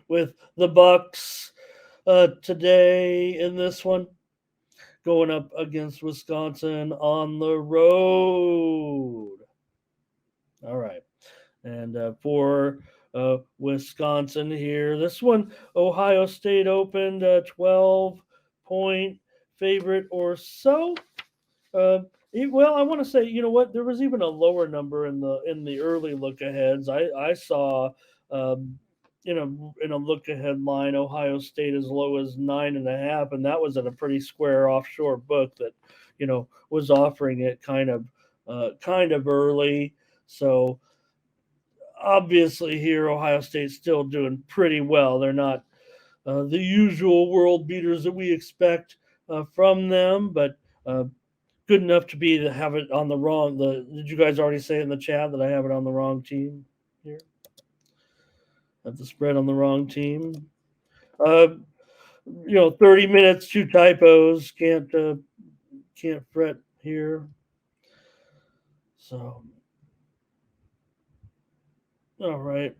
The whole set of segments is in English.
with the Bucks today in this one, going up against Wisconsin on the road. All right. And for Wisconsin here, this one, Ohio State opened a 12-point favorite or so. Uh, well, I want to say, you know what? There was even a lower number in the early look aheads. I saw, um, in a look ahead line, Ohio State as low as 9.5, and that was at a pretty square offshore book that, was offering it kind of early. So obviously here Ohio State's still doing pretty well. They're not the usual world beaters that we expect from them, but good enough to be to have it on the wrong. Did you guys already say in the chat that I have it on the wrong team here? Have the spread on the wrong team. 30 minutes, two typos. Can't fret here. So, all right.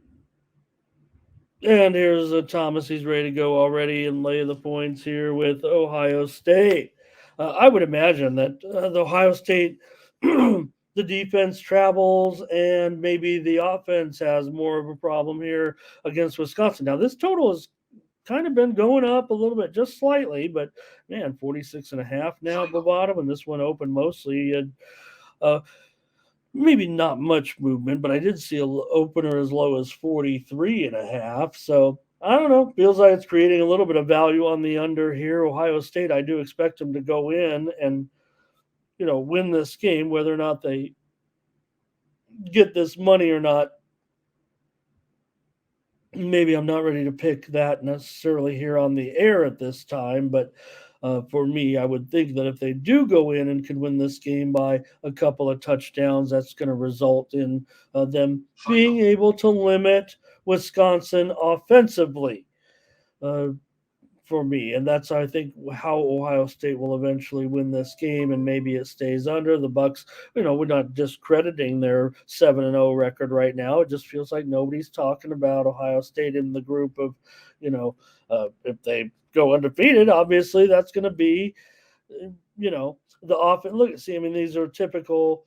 And here's Thomas. He's ready to go already and lay the points here with Ohio State. I would imagine that the Ohio State, the defense travels and maybe the offense has more of a problem here against Wisconsin. Now, this total has kind of been going up a little bit, just slightly, but man, 46.5 now at the bottom, and this one opened mostly. Uh, Maybe not much movement, but I did see a opener as low as 43.5. So I don't know. Feels like it's creating a little bit of value on the under here. Ohio State, I do expect them to go in and, win this game, whether or not they get this money or not. Maybe I'm not ready to pick that necessarily here on the air at this time, but for me, I would think that if they do go in and can win this game by a couple of touchdowns, that's going to result in them being able to limit Wisconsin offensively. Uh, for me, and that's I think how Ohio State will eventually win this game, and maybe it stays under the Bucks. We're not discrediting their 7-0 record right now. It just feels like nobody's talking about Ohio State in the group of, if they go undefeated, obviously that's going to be the offense. Look, see, I mean, these are typical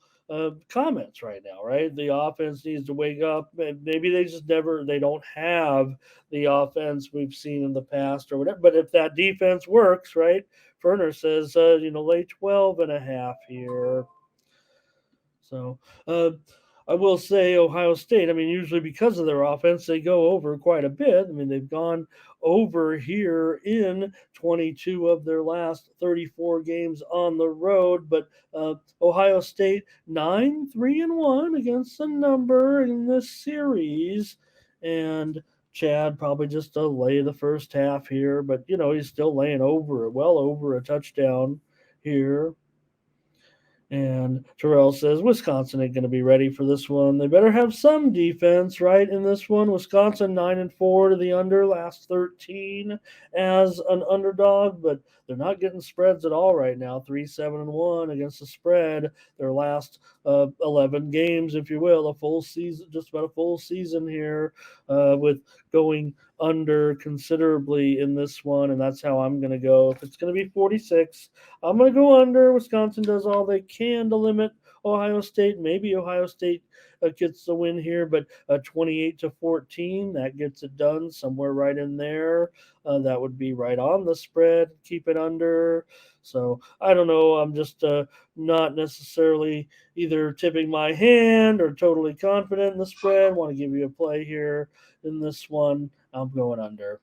comments right now, right? The offense needs to wake up, and maybe they don't have the offense we've seen in the past or whatever. But if that defense works, right? Ferner says, lay 12.5 here. So, I will say Ohio State, I mean, usually because of their offense, they go over quite a bit. I mean, they've gone over here in 22 of their last 34 games on the road. But Ohio State, 9-3-1 against the number in this series. And Chad probably just to lay the first half here, but, he's still laying well over a touchdown here. And Terrell says Wisconsin ain't going to be ready for this one. They better have some defense, right? In this one, Wisconsin 9-4 to the under, last 13 as an underdog, but they're not getting spreads at all right now. 3-7-1 against the spread. Their last 11 games, if you will, a full season, just about a full season here, with going under considerably in this one, and that's how I'm going to go. If it's going to be 46, I'm going to go under. Wisconsin does all they can to limit Ohio State. Maybe Ohio State gets the win here, but 28-14, that gets it done somewhere right in there. That would be right on the spread. Keep it under. So I don't know. I'm just not necessarily either tipping my hand or totally confident in the spread. Want to give you a play here in this one. I'm going under.